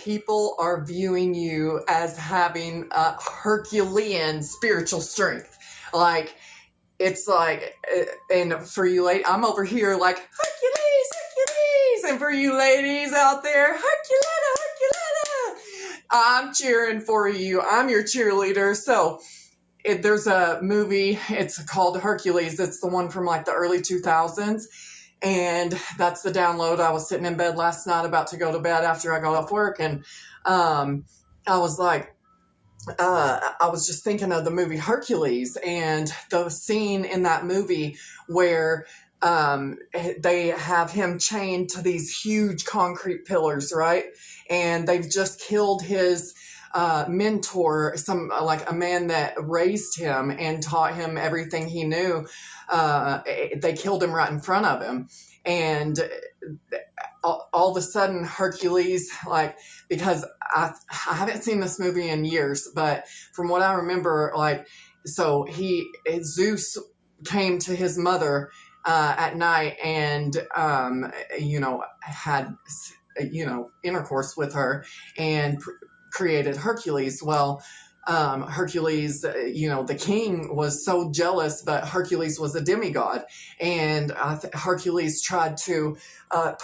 people are viewing you as having a Herculean spiritual strength. Like, it's like, and for you ladies, I'm over here like, Hercules, Hercules. And for you ladies out there, Herculana, Herculana. I'm cheering for you. I'm your cheerleader. So there's a movie, it's called Hercules. It's the one from like the early 2000s. And that's the download. I was sitting in bed last night about to go to bed after I got off work. And I was like, I was just thinking of the movie Hercules and the scene in that movie where they have him chained to these huge concrete pillars, right? And they've just killed his mentor, like a man that raised him and taught him everything he knew. They killed him right in front of him. And all of a sudden Hercules, like, because I haven't seen this movie in years, but from what I remember, like, so Zeus came to his mother at night and, had, intercourse with her and created Hercules. Well, Hercules, the king was so jealous, but Hercules was a demigod. And Hercules tried to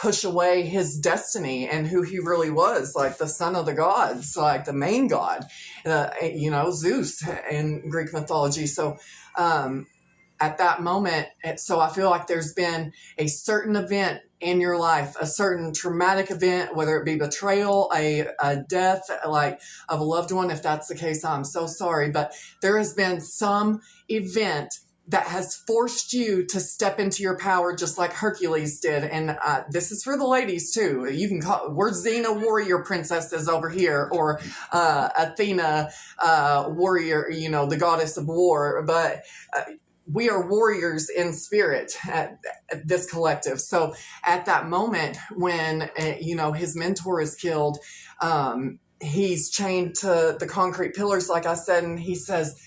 push away his destiny and who he really was, like the son of the gods, like the main god, Zeus in Greek mythology. So at that moment, so I feel like there's been a certain event in your life, a certain traumatic event, whether it be betrayal, a death, like of a loved one. If that's the case, I'm so sorry. But there has been some event that has forced you to step into your power just like Hercules did. And this is for the ladies too. You can we're Xena warrior princesses over here, or Athena warrior, the goddess of war. But we are warriors in spirit at this collective. So at that moment when, his mentor is killed, he's chained to the concrete pillars, like I said, and he says,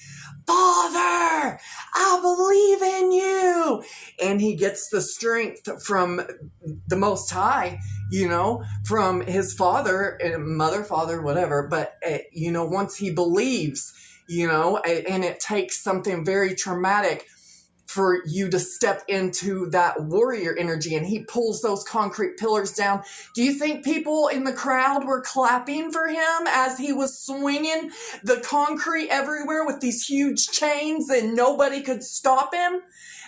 Father, I believe in you. And he gets the strength from the Most High, from his father, mother, father, whatever. But, once he believes, and it takes something very traumatic for you to step into that warrior energy, and he pulls those concrete pillars down. Do you think people in the crowd were clapping for him as he was swinging the concrete everywhere with these huge chains and nobody could stop him?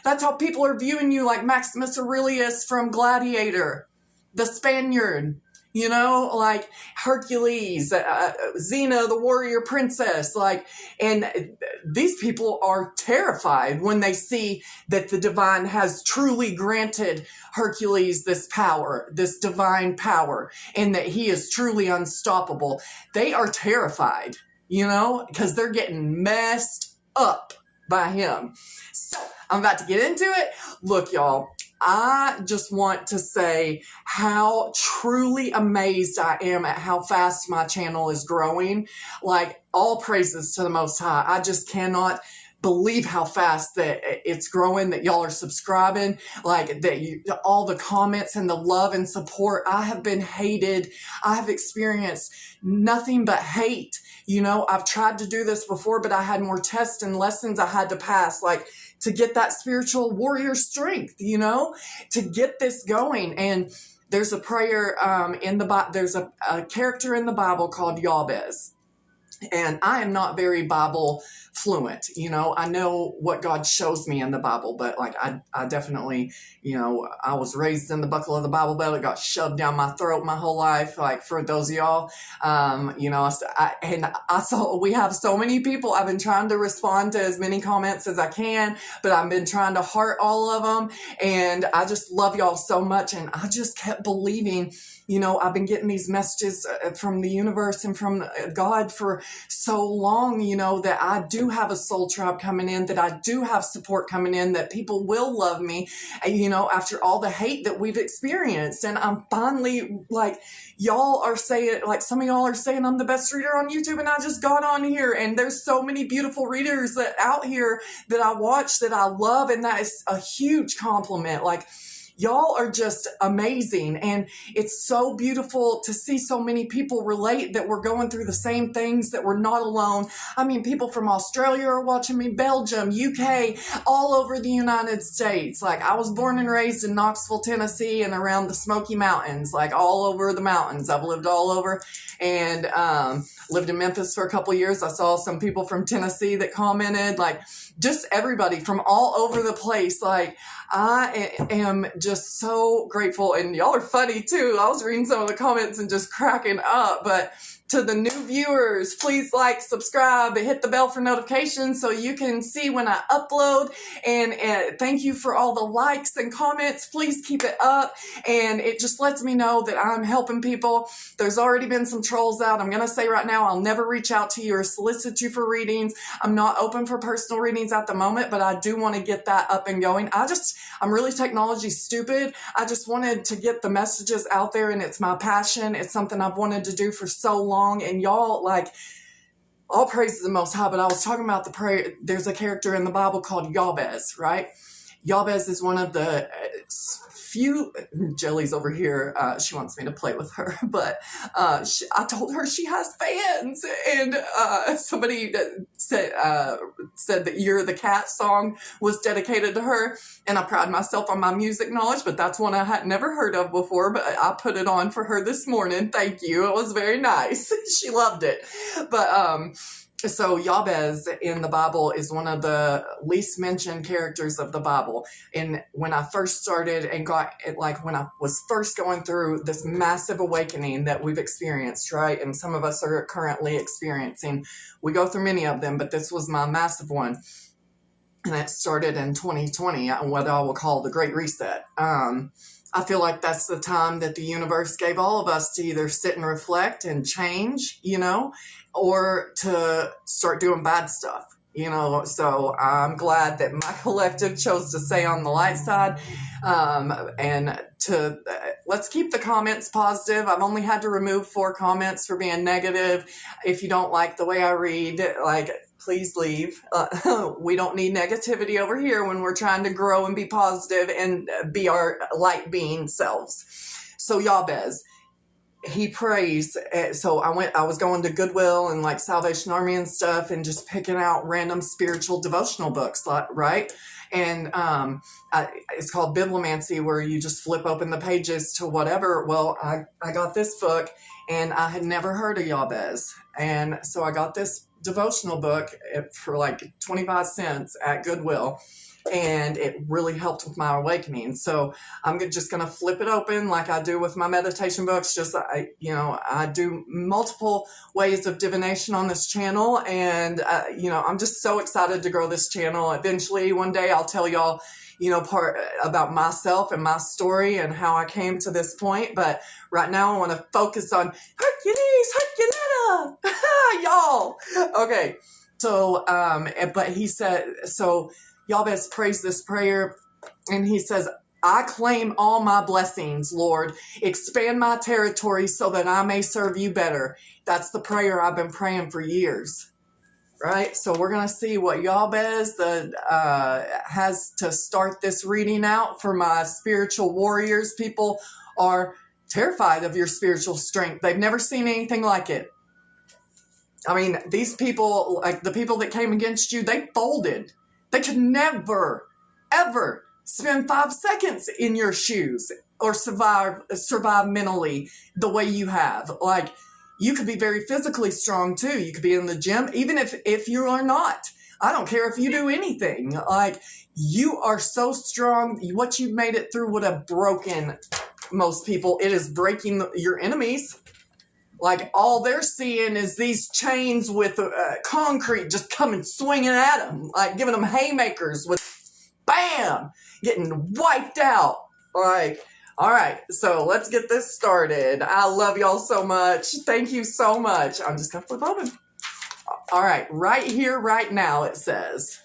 That's how people are viewing you, like Maximus Aurelius from Gladiator, the Spaniard. Like Hercules, Xena, the warrior princess, and these people are terrified when they see that the divine has truly granted Hercules this power, this divine power, and that he is truly unstoppable. They are terrified, because they're getting messed up by him. So I'm about to get into it. Look, y'all. I just want to say how truly amazed I am at how fast my channel is growing. Like, all praises to the Most High. I just cannot believe how fast that it's growing, that y'all are subscribing, like that all the comments and the love and support. I have been hated. I have experienced nothing but hate. I've tried to do this before, but I had more tests and lessons I had to pass, to get that spiritual warrior strength, to get this going. And there's a prayer in the Bible. There's a character in the Bible called Jabez. And I am not very Bible fluent. I know what God shows me in the Bible, but I definitely, I was raised in the buckle of the Bible Belt. It got shoved down my throat my whole life. For those of y'all, I saw, we have so many people. I've been trying to respond to as many comments as I can, but I've been trying to heart all of them. And I just love y'all so much. And I just kept believing, I've been getting these messages from the universe and from God for so long, that I do have a soul tribe coming in, that I do have support coming in, that people will love me, after all the hate that we've experienced. And I'm finally, y'all are saying, some of y'all are saying I'm the best reader on YouTube, and I just got on here, and there's so many beautiful readers that out here that I watch that I love, and that is a huge compliment. Y'all are just amazing. And it's so beautiful to see so many people relate that we're going through the same things, that we're not alone. I mean, people from Australia are watching me, Belgium, UK, all over the United States. Like, I was born and raised in Knoxville, Tennessee, and around the Smoky Mountains, like all over the mountains. I've lived all over, and lived in Memphis for a couple of years. I saw some people from Tennessee that commented, like just everybody from all over the place. Like, I am just so grateful, and y'all are funny too. I was reading some of the comments and just cracking up. But to the new viewers, please like, subscribe, and hit the bell for notifications so you can see when I upload. And thank you for all the likes and comments. Please keep it up. And it just lets me know that I'm helping people. There's already been some trolls out. I'm going to say right now, I'll never reach out to you or solicit you for readings. I'm not open for personal readings at the moment, but I do want to get that up and going. I'm really technology stupid. I just wanted to get the messages out there, and it's my passion. It's something I've wanted to do for so long. And y'all, like, all praise to the Most High. But I was talking about the prayer. There's a character in the Bible called Jabez, right? Jabez is one of the few. Jelly's over here. She wants me to play with her, but I told her she has fans, and somebody said that "You're the Cat" song was dedicated to her, and I pride myself on my music knowledge, but that's one I had never heard of before, but I put it on for her this morning. Thank you. It was very nice. She loved it. But so Jabez in the Bible is one of the least mentioned characters of the Bible. And when I first started and got it, like when I was first going through this massive awakening that we've experienced, right? And some of us are currently experiencing, we go through many of them, but this was my massive one. And it started in 2020, what I will call the Great Reset. I feel like that's the time that the universe gave all of us to either sit and reflect and change, or to start doing bad stuff, So I'm glad that my collective chose to stay on the light side, and let's keep the comments positive. I've only had to remove 4 comments for being negative. If you don't like the way I read, please leave. We don't need negativity over here when we're trying to grow and be positive and be our light being selves. So Jabez, he prays. So I was going to Goodwill and like Salvation Army and stuff, and just picking out random spiritual devotional books, right? And it's called Bibliomancy, where you just flip open the pages to whatever. Well, I got this book, and I had never heard of Jabez, and so I got this devotional book for like 25 cents at Goodwill, and it really helped with my awakening. So I'm just going to flip it open like I do with my meditation books. I do multiple ways of divination on this channel, and I'm just so excited to grow this channel. Eventually, one day, I'll tell y'all part about myself and my story and how I came to this point. But right now I want to focus on Herculana, y'all. Okay. So, but he said, so Jabez prays this prayer, and he says, I claim all my blessings, Lord. Expand my territory so that I may serve you better. That's the prayer I've been praying for years. Right? So we're going to see what Jabez has to start this reading out for my spiritual warriors. People are terrified of your spiritual strength. They've never seen anything like it. I mean, these people, like the people that came against you, they folded. They could never, ever spend 5 seconds in your shoes or survive mentally the way you have. Like, you could be very physically strong too. You could be in the gym, even if you are not. I don't care if you do anything. Like, you are so strong. What you've made it through would have broken most people. It is breaking your enemies. Like, all they're seeing is these chains with concrete just coming swinging at them, like giving them haymakers with bam, getting wiped out. Like, all right, so let's get this started. I love y'all so much. Thank you so much. I'm just going to flip open. All right, right here, right now, it says.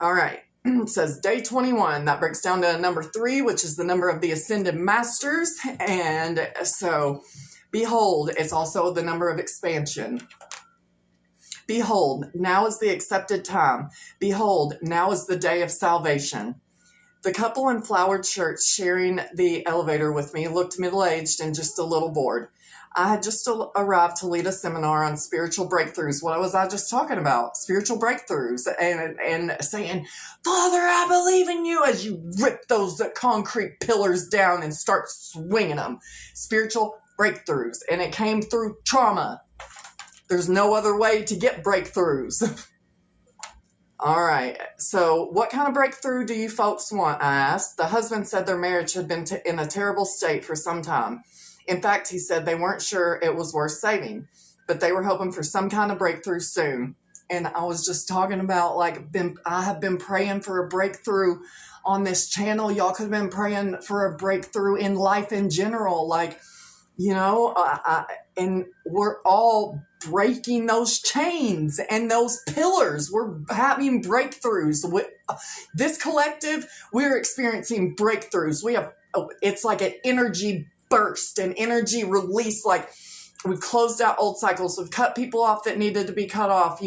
All right, it says day 21. That breaks down to number 3, which is the number of the ascended masters. And so, behold, it's also the number of expansion. Behold, now is the accepted time. Behold, now is the day of salvation. The couple in flowered shirts sharing the elevator with me looked middle-aged and just a little bored. I had just arrived to lead a seminar on spiritual breakthroughs. What was I just talking about? Spiritual breakthroughs, and saying, Father, I believe in you, as you rip those concrete pillars down and start swinging them. Spiritual breakthroughs. And it came through trauma. There's no other way to get breakthroughs. All right. So what kind of breakthrough do you folks want? I asked. The husband said their marriage had been in a terrible state for some time. In fact, he said they weren't sure it was worth saving, but they were hoping for some kind of breakthrough soon. And I was just talking about, I have been praying for a breakthrough on this channel. Y'all could have been praying for a breakthrough in life in general. And we're all breaking those chains and those pillars. We're having breakthroughs. This collective, we're experiencing breakthroughs. It's like an energy burst, an energy release. Like, we've closed out old cycles. We've cut people off that needed to be cut off.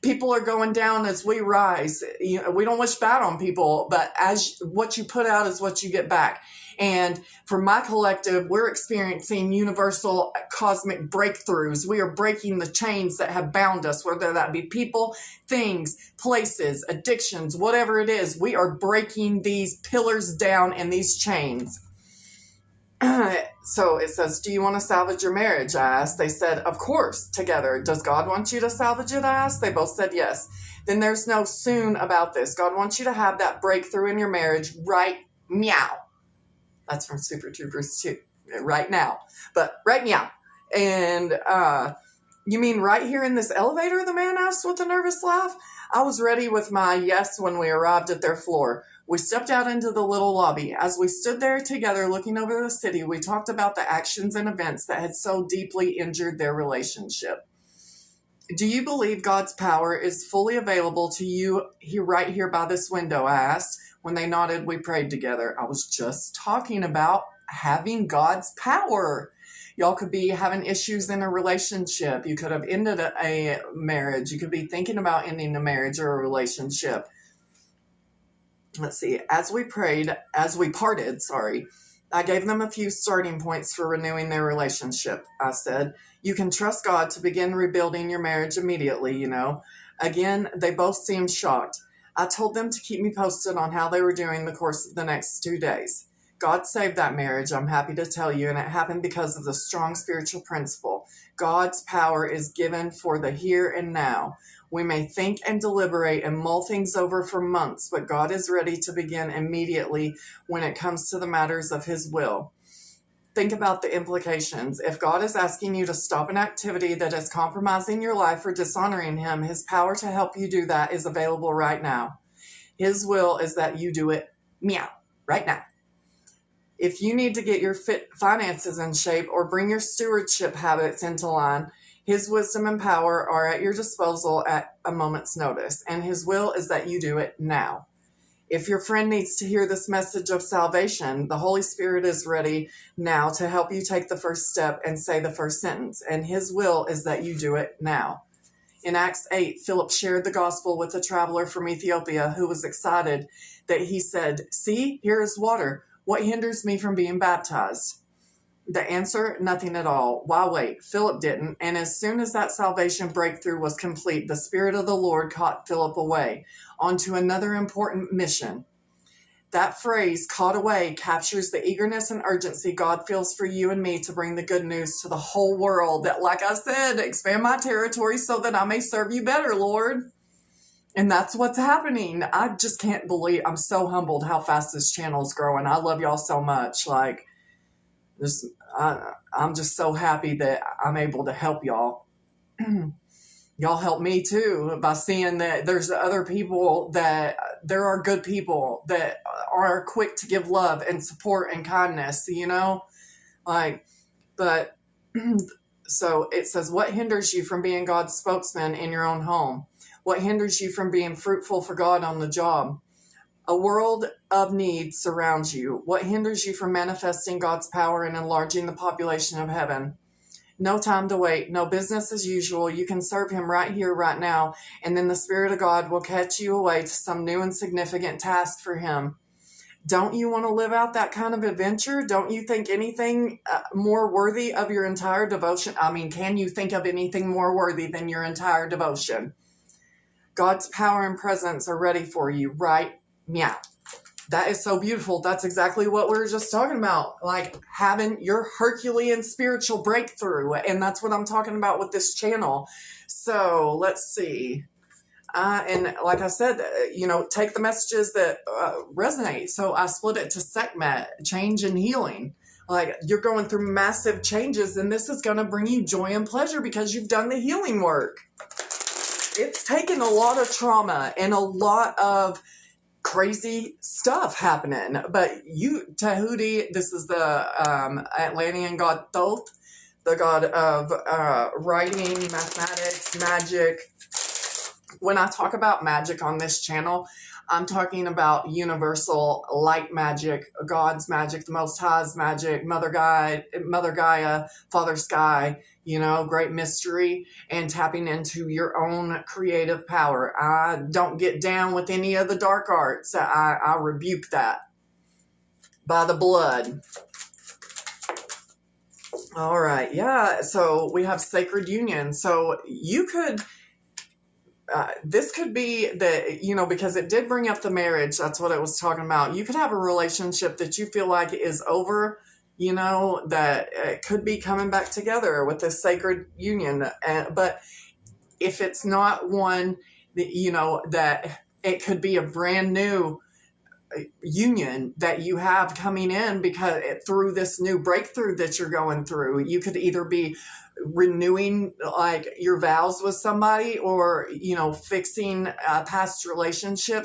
People are going down as we rise. We don't wish bad on people, but as what you put out is what you get back. And for my collective, we're experiencing universal cosmic breakthroughs. We are breaking the chains that have bound us, whether that be people, things, places, addictions, whatever it is. We are breaking these pillars down and these chains. So it says, do you want to salvage your marriage? I asked. They said, of course, together. Does God want you to salvage it? I asked. They both said yes. Then there's no soon about this. God wants you to have that breakthrough in your marriage right meow. That's from Super Troopers 2. Right now. But right meow. And you mean right here in this elevator? The man asked with a nervous laugh. I was ready with my yes when we arrived at their floor. We stepped out into the little lobby. As we stood there together looking over the city, we talked about the actions and events that had so deeply injured their relationship. Do you believe God's power is fully available to you right here by this window? I asked. When they nodded, we prayed together. I was just talking about having God's power. Y'all could be having issues in a relationship. You could have ended a marriage. You could be thinking about ending a marriage or a relationship. Let's see. As we parted, I gave them a few starting points for renewing their relationship. I said, you can trust God to begin rebuilding your marriage immediately, Again, they both seemed shocked. I told them to keep me posted on how they were doing the course of the next 2 days. God saved that marriage, I'm happy to tell you, and it happened because of the strong spiritual principle. God's power is given for the here and now. We may think and deliberate and mull things over for months, but God is ready to begin immediately when it comes to the matters of His will. Think about the implications. If God is asking you to stop an activity that is compromising your life or dishonoring Him, His power to help you do that is available right now. His will is that you do it right now. If you need to get your finances in shape or bring your stewardship habits into line, His wisdom and power are at your disposal at a moment's notice, and His will is that you do it now. If your friend needs to hear this message of salvation, the Holy Spirit is ready now to help you take the first step and say the first sentence, and His will is that you do it now. In Acts 8, Philip shared the gospel with a traveler from Ethiopia who was excited that he said, "See, here is water. What hinders me from being baptized?" The answer, nothing at all. Why wait? Philip didn't, and as soon as that salvation breakthrough was complete, the Spirit of the Lord caught Philip away onto another important mission. That phrase, caught away, captures the eagerness and urgency God feels for you and me to bring the good news to the whole world. That, like I said, expand my territory so that I may serve you better, Lord. And that's what's happening. I just can't believe, I'm so humbled how fast this channel is growing. I love y'all so much. I'm just so happy that I'm able to help y'all. Y'all help me too by seeing that there's other people, that there are good people that are quick to give love and support and kindness, so it says, what hinders you from being God's spokesman in your own home? What hinders you from being fruitful for God on the job? A world of need surrounds you. What hinders you from manifesting God's power and enlarging the population of heaven? No time to wait. No business as usual. You can serve Him right here, right now, and then the Spirit of God will catch you away to some new and significant task for Him. Don't you want to live out that kind of adventure? Don't you think anything more worthy of your entire devotion? I mean, can you think of anything more worthy than your entire devotion? God's power and presence are ready for you right now. That is so beautiful. That's exactly what we were just talking about, like having your Herculean spiritual breakthrough. And that's what I'm talking about with this channel. So let's see. And like I said, take the messages that resonate. So I split it to SECMET, change and healing. Like, you're going through massive changes, and this is going to bring you joy and pleasure because you've done the healing work. It's taken a lot of trauma and a lot of crazy stuff happening. But you, Tahuti, this is the Atlantean god Thoth, the god of writing, mathematics, magic. When I talk about magic on this channel, I'm talking about universal light magic, God's magic, the Most High's magic, Mother Gaia, Father Sky, great mystery, and tapping into your own creative power. I don't get down with any of the dark arts. I rebuke that by the blood. All right, yeah, so we have sacred union. So you could... this could be the, because it did bring up the marriage. That's what it was talking about. You could have a relationship that you feel like is over, that it could be coming back together with this sacred union. But if it's not one, that it could be a brand new union that you have coming in because through this new breakthrough that you're going through. You could either be renewing like your vows with somebody, or fixing a past relationship,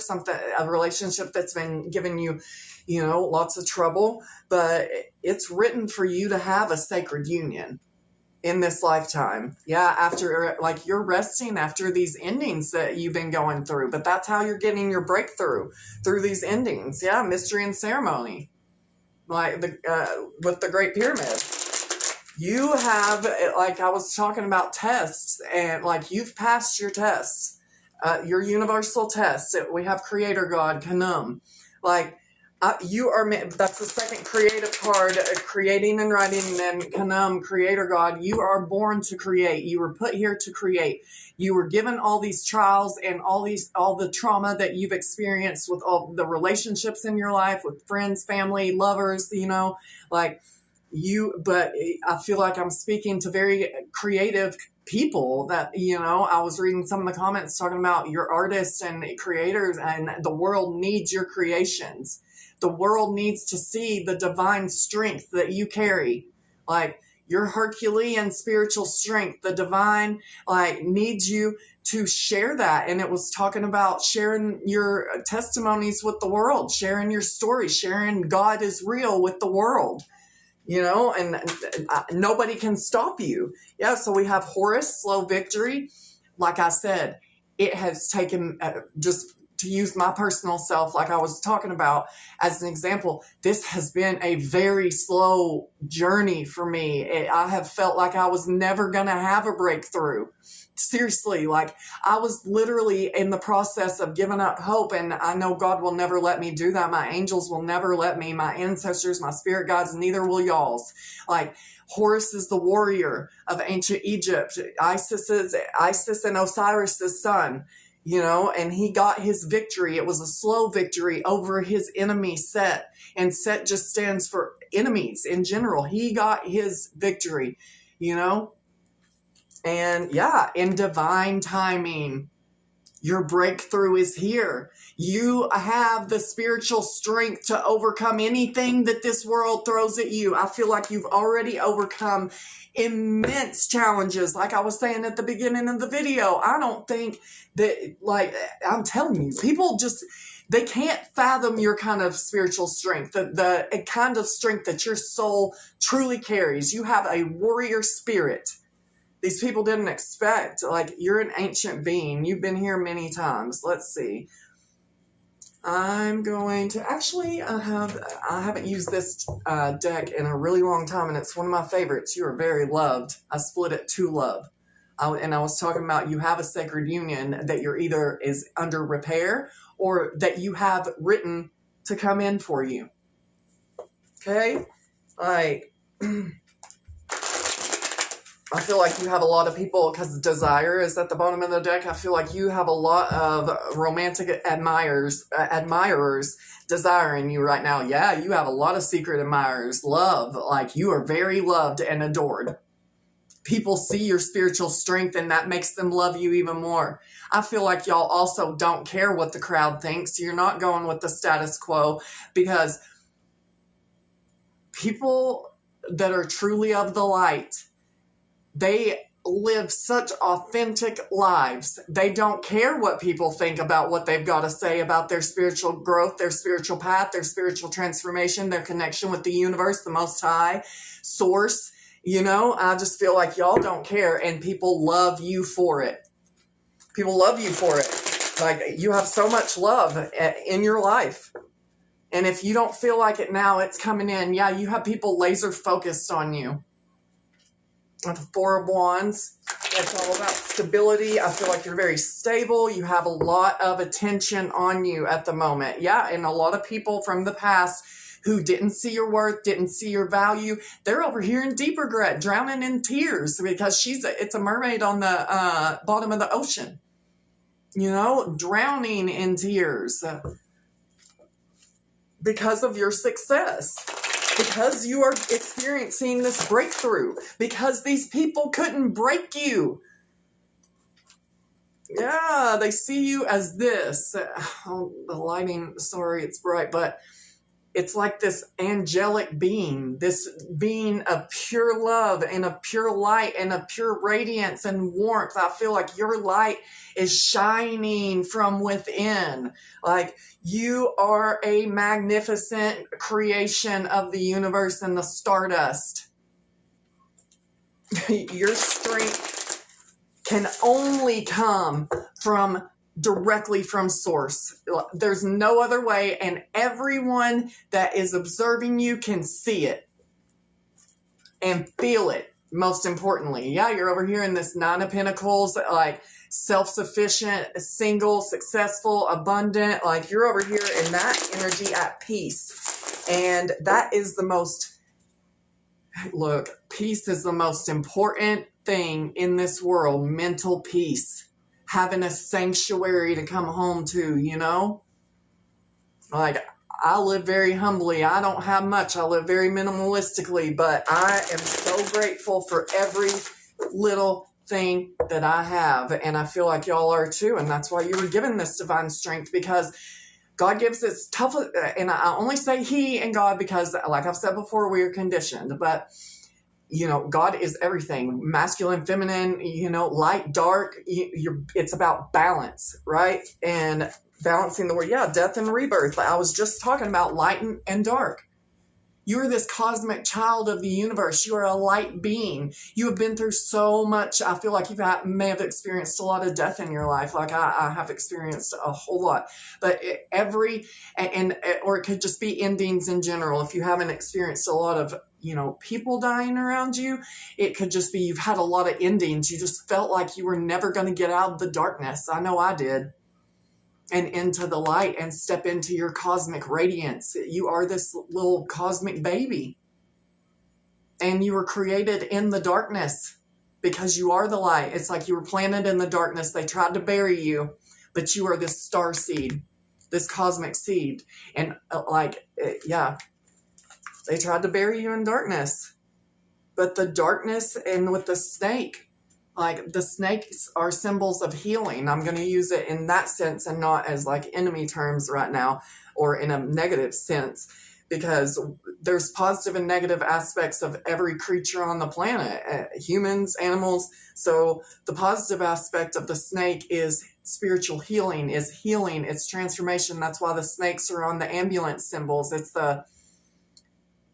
a relationship that's been giving you lots of trouble. But it's written for you to have a sacred union in this lifetime. Yeah, after you're resting after these endings that you've been going through, but that's how you're getting your breakthrough, through these endings. Yeah, mystery and ceremony, like with the Great Pyramid. You have, like I was talking about tests, and you've passed your tests, your universal tests. We have Creator God, Kanum. You are, that's the second creative card, creating and writing, and then Kanum, Creator God. You are born to create. You were put here to create. You were given all these trials and all the trauma that you've experienced with all the relationships in your life, with friends, family, lovers, but I feel like I'm speaking to very creative people that, I was reading some of the comments talking about your artists and creators, and the world needs your creations. The world needs to see the divine strength that you carry, your Herculean spiritual strength. The divine, needs you to share that. And it was talking about sharing your testimonies with the world, sharing your story, sharing God is real with the world. And nobody can stop you. Yeah, so we have Horus, slow victory. Like I said, it has taken, just to use my personal self, like I was talking about as an example, this has been a very slow journey for me. I have felt like I was never going to have a breakthrough. Seriously, I was literally in the process of giving up hope, and I know God will never let me do that. My angels will never let me, my ancestors, my spirit guides, neither will y'all's. Horus is the warrior of ancient Egypt. Isis and Osiris' son, and he got his victory. It was a slow victory over his enemy Set, and Set just stands for enemies in general. He got his victory, And yeah, in divine timing, your breakthrough is here. You have the spiritual strength to overcome anything that this world throws at you. I feel like you've already overcome immense challenges. Like I was saying at the beginning of the video, I don't think that, I'm telling you, people they can't fathom your kind of spiritual strength, the kind of strength that your soul truly carries. You have a warrior spirit. These people didn't expect, you're an ancient being. You've been here many times. Let's see. I'm going to, actually, I haven't used this deck in a really long time, and it's one of my favorites. You are very loved. I split it to love. And I was talking about you have a sacred union that you're either is under repair, or that you have written to come in for you. Okay? Like, I feel like you have a lot of people, because desire is at the bottom of the deck. I feel like you have a lot of romantic admirers desiring you right now. Yeah, you have a lot of secret admirers. Love, like you are very loved and adored. People see your spiritual strength and that makes them love you even more. I feel like y'all also don't care what the crowd thinks. You're not going with the status quo, because people that are truly of the light, they live such authentic lives. They don't care what people think about what they've got to say about their spiritual growth, their spiritual path, their spiritual transformation, their connection with the universe, the Most High, Source. You know, I just feel like y'all don't care, and people love you for it. People love you for it. Like, you have so much love in your life. And if you don't feel like it now, it's coming in. Yeah, you have people laser focused on you. With the Four of Wands, it's all about stability. I feel like you're very stable. You have a lot of attention on you at the moment. Yeah, and a lot of people from the past who didn't see your worth, didn't see your value, they're over here in deep regret, drowning in tears, because it's a mermaid on the bottom of the ocean. You know, drowning in tears because of your success. Because you are experiencing this breakthrough. Because these people couldn't break you. Yeah, they see you as this. Oh, the lighting, sorry, it's bright, but it's like this angelic being, this being of pure love and of pure light and of pure radiance and warmth. I feel like your light is shining from within. Like, you are a magnificent creation of the universe and the stardust. Your strength can only come directly from Source. There's no other way, and everyone that is observing you can see it and feel it, most importantly. Yeah, you're over here in this Nine of Pentacles, like self-sufficient, single, successful, abundant. Like, you're over here in that energy at peace. And that is the most, look, peace is the most important thing in this world. Mental peace. Having a sanctuary to come home to, you know? Like, I live very humbly. I don't have much. I live very minimalistically, but I am so grateful for every little thing that I have. And I feel like y'all are too. And that's why you were given this divine strength, because God gives us tough, and I only say He and God because, like I've said before, we are conditioned, but you know, God is everything. Masculine, feminine, you know, light, dark. It's about balance, right? And balancing the word. Yeah, death and rebirth. I was just talking about light and dark. You are this cosmic child of the universe. You are a light being. You have been through so much. I feel like you may have experienced a lot of death in your life. Like I have experienced a whole lot. But or it could just be endings in general. If you haven't experienced a lot of, you know, people dying around you, it could just be you've had a lot of endings. You just felt like you were never going to get out of the darkness. I know I did. And into the light and step into your cosmic radiance. You are this little cosmic baby. And you were created in the darkness because you are the light. It's like you were planted in the darkness. They tried to bury you, but you are this star seed, this cosmic seed. And they tried to bury you in darkness. But the darkness, and with the snake, like the snakes are symbols of healing. I'm going to use it in that sense and not as like enemy terms right now or in a negative sense, because there's positive and negative aspects of every creature on the planet, humans, animals. So the positive aspect of the snake is spiritual healing, it's transformation. That's why the snakes are on the ambulance symbols. It's the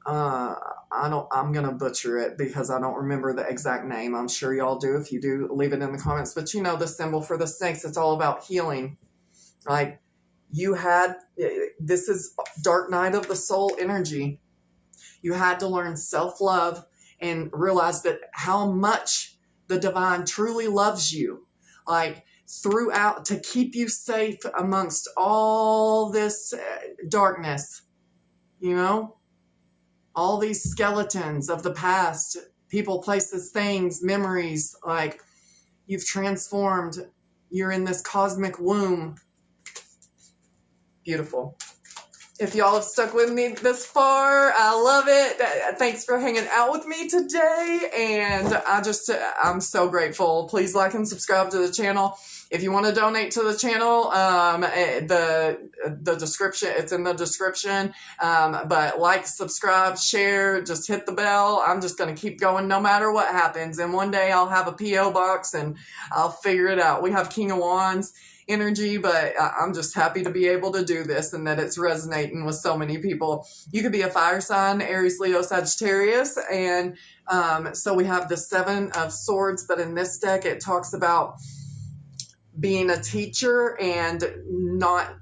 I'm going to butcher it because I don't remember the exact name. I'm sure y'all do. If you do, leave it in the comments. But you know the symbol for the snakes, it's all about healing. Like this is dark night of the soul energy. You had to learn self-love and realize that how much the divine truly loves you. Like, throughout to keep you safe amongst all this darkness, you know, all these skeletons of the past, people, places, things, memories. Like, you've transformed. You're in this cosmic womb. Beautiful. If y'all have stuck with me this far, I love it. Thanks for hanging out with me today. And I'm so grateful. Please like and subscribe to the channel. If you want to donate to the channel, the description, it's in the description. But like, subscribe, share, just hit the bell. I'm just going to keep going no matter what happens. And one day I'll have a P.O. box and I'll figure it out. We have King of Wands energy, but I'm just happy to be able to do this and that it's resonating with so many people. You could be a fire sign, Aries, Leo, Sagittarius. And so we have the 7 of Swords, but in this deck it talks about being a teacher and not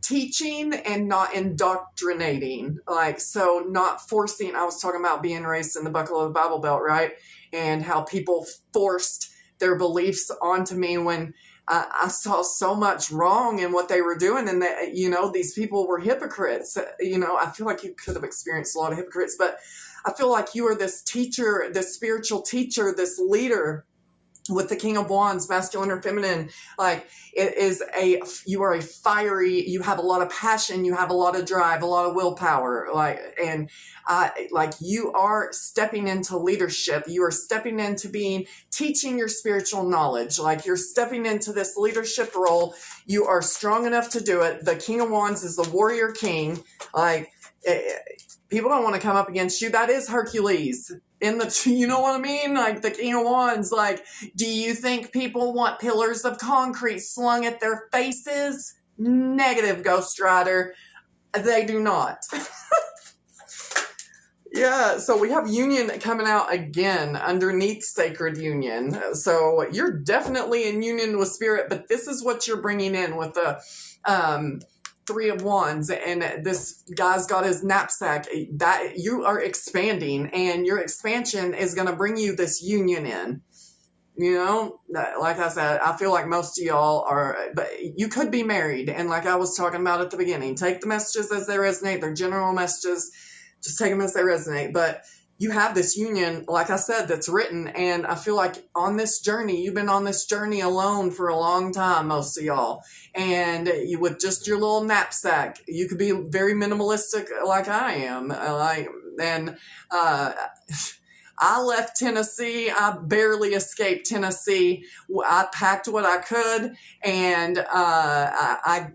teaching and not indoctrinating. Like, so not forcing. I was talking about being raised in the buckle of the Bible Belt, right? And how people forced their beliefs onto me when I saw so much wrong in what they were doing, and that, you know, these people were hypocrites. You know, I feel like you could have experienced a lot of hypocrites, but I feel like you are this teacher, this spiritual teacher, this leader with the King of Wands, masculine or feminine. Like, you are a fiery, you have a lot of passion, you have a lot of drive, a lot of willpower, like you are stepping into leadership. You are stepping into teaching your spiritual knowledge. Like, you're stepping into this leadership role. You are strong enough to do it. The King of Wands is the warrior king. Like, people don't want to come up against you. That is Hercules. You know what I mean? Like, the King of Wands. Like, do you think people want pillars of concrete slung at their faces? Negative, Ghost Rider. They do not. Yeah, so we have Union coming out again underneath Sacred Union. So you're definitely in union with Spirit, but this is what you're bringing in with the 3 of Wands, and this guy's got his knapsack. That you are expanding, and your expansion is going to bring you this union in. You know, like I said, I feel like most of y'all are, but you could be married. And like I was talking about at the beginning, take the messages as they resonate. They're general messages. Just take them as they resonate. But you have this union, like I said, that's written. And I feel like on this journey, you've been on this journey alone for a long time, most of y'all. And you, with just your little knapsack, you could be very minimalistic like I am. I left Tennessee. I barely escaped Tennessee. I packed what I could, and I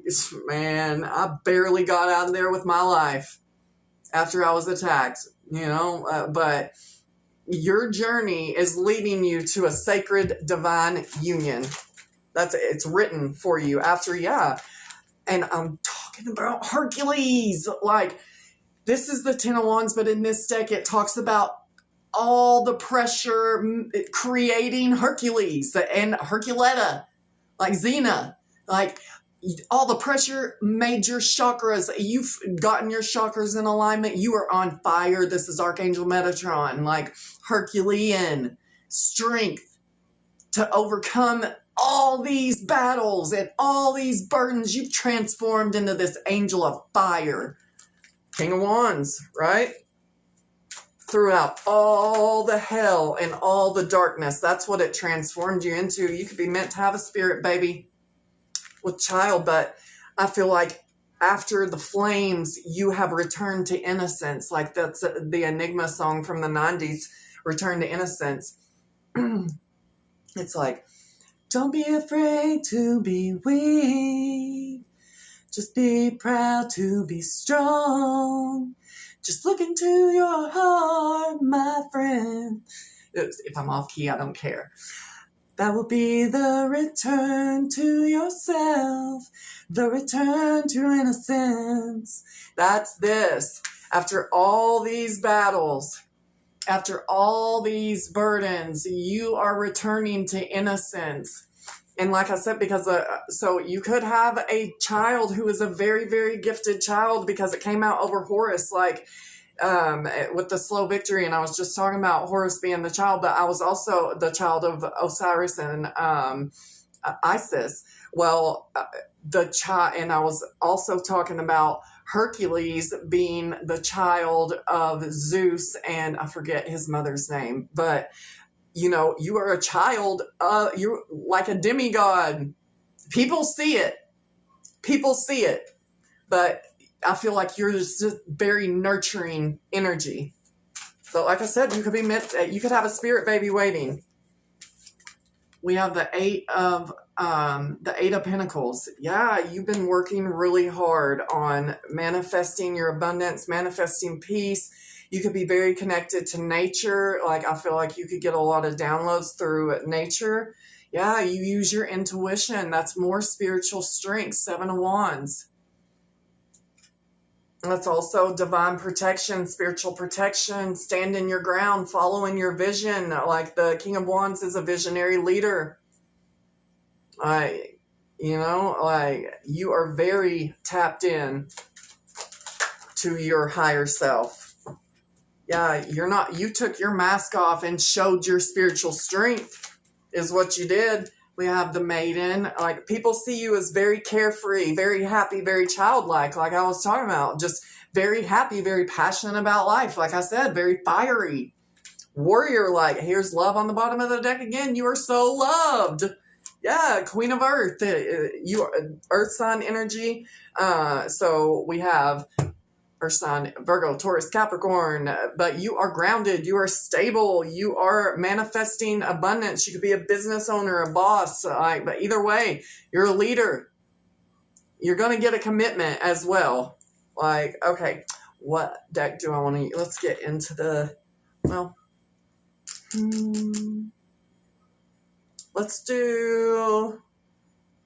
barely got out of there with my life after I was attacked, you know, but your journey is leading you to a sacred divine union. It's written for you after, yeah. And I'm talking about Hercules. Like, this is the 10 of Wands, but in this deck, it talks about all the pressure creating Hercules and Herculeta, like Xena, like all the pressure made your chakras. You've gotten your chakras in alignment. You are on fire. This is Archangel Metatron, like Herculean strength to overcome all these battles and all these burdens. You've transformed into this angel of fire. King of Wands, right? Throughout all the hell and all the darkness, that's what it transformed you into. You could be meant to have a spirit baby with child, but I feel like after the flames, you have returned to innocence. Like, that's the Enigma song from the 90s, Return to Innocence. It's like, don't be afraid to be weak. Just be proud to be strong. Just look into your heart, my friend. If I'm off key, I don't care. That will be the return to yourself, the return to innocence. That's this. After all these battles, after all these burdens, you are returning to innocence. And like I said, because so you could have a child who is a very, very gifted child, because it came out over Horus, like with the slow victory. And I was just talking about Horus being the child, but I was also the child of Osiris and Isis. Well, the child, and I was also talking about Hercules being the child of Zeus, and I forget his mother's name, but you are a child, you're like a demigod. People see it. People see it. But I feel like you're just very nurturing energy. So like I said, you could have a spirit baby waiting. We have the Eight of Pentacles. Yeah, you've been working really hard on manifesting your abundance, manifesting peace. You could be very connected to nature. Like, I feel like you could get a lot of downloads through nature. Yeah, you use your intuition. That's more spiritual strength. 7 of Wands. That's also divine protection, spiritual protection, standing your ground, following your vision. Like the King of Wands is a visionary leader. You are very tapped in to your higher self. Yeah, you took your mask off and showed your spiritual strength is what you did. We have the Maiden. Like, people see you as very carefree, very happy, very childlike. Like I was talking about, just very happy, very passionate about life. Like I said, very fiery. Warrior, like, here's love on the bottom of the deck again. You are so loved. Yeah, Queen of Earth. You are Earth sign energy. So we have Earth sign, Virgo, Taurus, Capricorn, but you are grounded, you are stable, you are manifesting abundance. You could be a business owner, a boss, but either way, you're a leader. You're going to get a commitment as well. Like, okay, what deck do I want to use? Let's get into the, let's do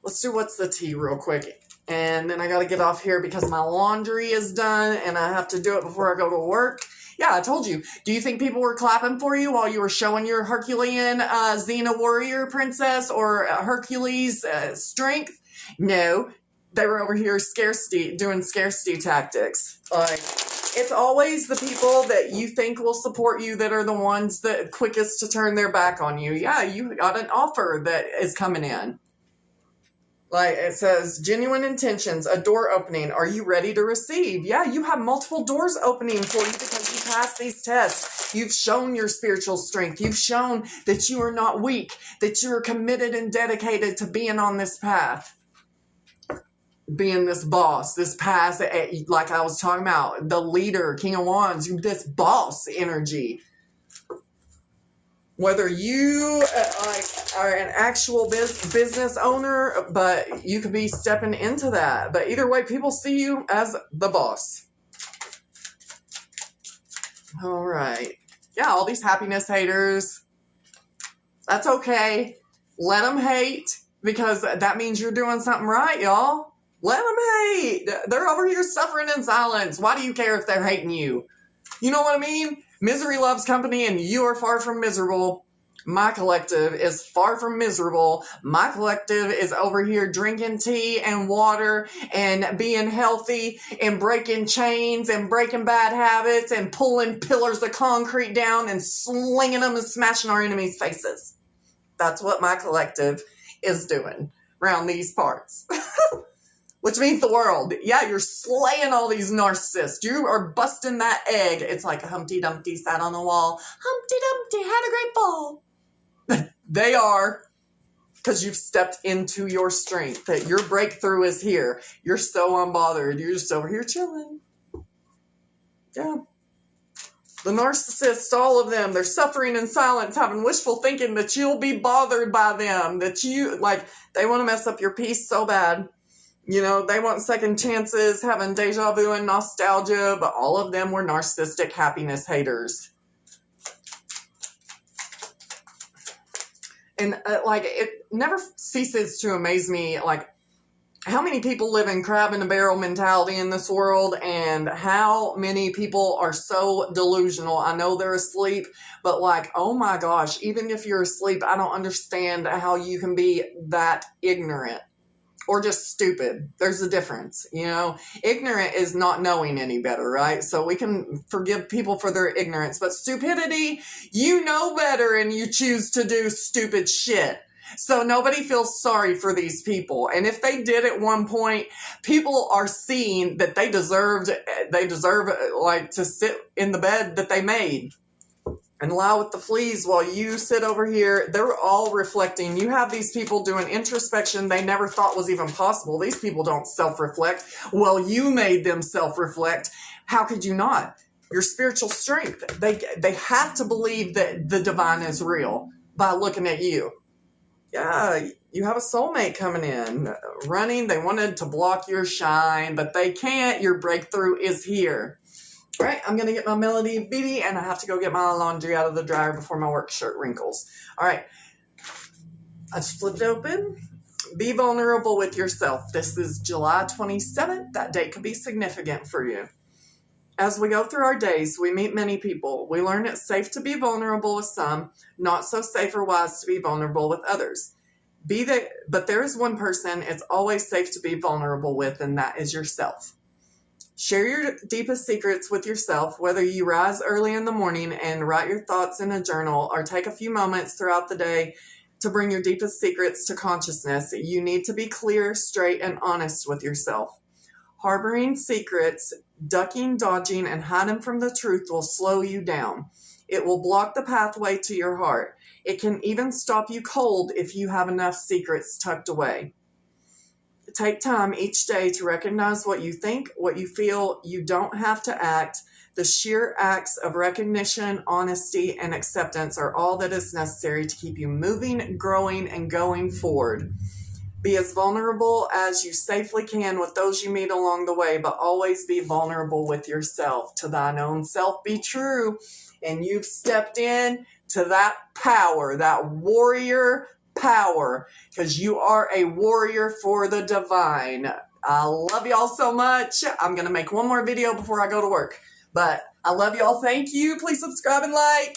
what's the tea real quick. And then I got to get off here because my laundry is done and I have to do it before I go to work. Yeah, I told you. Do you think people were clapping for you while you were showing your Herculean Xena warrior princess or Hercules strength? No, they were over here doing scarcity tactics. Like, it's always the people that you think will support you that are the ones that quickest to turn their back on you. Yeah, you got an offer that is coming in. Like, it says, genuine intentions, a door opening. Are you ready to receive? Yeah, you have multiple doors opening for you because you passed these tests. You've shown your spiritual strength. You've shown that you are not weak, that you're committed and dedicated to being on this path. Being this boss, this path, like I was talking about, the leader, King of Wands, this boss energy. Whether you are an actual business owner, but you could be stepping into that. But either way, people see you as the boss. All right. Yeah, all these happiness haters. That's okay. Let them hate, because that means you're doing something right, y'all. Let them hate. They're over here suffering in silence. Why do you care if they're hating you? You know what I mean? Misery loves company, and you are far from miserable. My collective is far from miserable. My collective is over here drinking tea and water and being healthy and breaking chains and breaking bad habits and pulling pillars of concrete down and slinging them and smashing our enemies' faces. That's what my collective is doing around these parts. Which means the world. Yeah, you're slaying all these narcissists. You are busting that egg. It's like Humpty Dumpty sat on the wall. Humpty Dumpty had a great fall. They are, because you've stepped into your strength. That your breakthrough is here. You're so unbothered. You're just over here chilling. Yeah. The narcissists, all of them, they're suffering in silence, having wishful thinking that you'll be bothered by them. That they want to mess up your peace so bad. You know, they want second chances, having deja vu and nostalgia, but all of them were narcissistic happiness haters. And, it never ceases to amaze me, how many people live in crab in a barrel mentality in this world, and how many people are so delusional. I know they're asleep, but oh my gosh, even if you're asleep, I don't understand how you can be that ignorant. Or just stupid. There's a difference, you know. Ignorant is not knowing any better, right? So we can forgive people for their ignorance. But stupidity, you know better and you choose to do stupid shit. So nobody feels sorry for these people. And if they did at one point, people are seeing that they deserve like to sit in the bed that they made and lie with the fleas while you sit over here. They're all reflecting. You have these people doing introspection they never thought was even possible. These people don't self-reflect. Well, you made them self-reflect. How could you not? Your spiritual strength. They have to believe that the divine is real by looking at you. Yeah, you have a soulmate coming in, running. They wanted to block your shine, but they can't. Your breakthrough is here. All right, I'm going to get my Melody Beatty, and I have to go get my laundry out of the dryer before my work shirt wrinkles. All right, I just flipped it open. Be vulnerable with yourself. This is July 27th. That date could be significant for you. As we go through our days, we meet many people. We learn it's safe to be vulnerable with some, not so safe or wise to be vulnerable with others. But there is one person it's always safe to be vulnerable with, and that is yourself. Share your deepest secrets with yourself, whether you rise early in the morning and write your thoughts in a journal or take a few moments throughout the day to bring your deepest secrets to consciousness. You need to be clear, straight, and honest with yourself. Harboring secrets, ducking, dodging, and hiding from the truth will slow you down. It will block the pathway to your heart. It can even stop you cold if you have enough secrets tucked away. Take time each day to recognize what you think, what you feel. You don't have to act. The sheer acts of recognition, honesty, and acceptance are all that is necessary to keep you moving, growing, and going forward. Be as vulnerable as you safely can with those you meet along the way, but always be vulnerable with yourself. To thine own self be true. And you've stepped in to that power, that warrior power, because you are a warrior for the divine. I love y'all so much. I'm going to make one more video before I go to work, but I love y'all. Thank you. Please subscribe and like.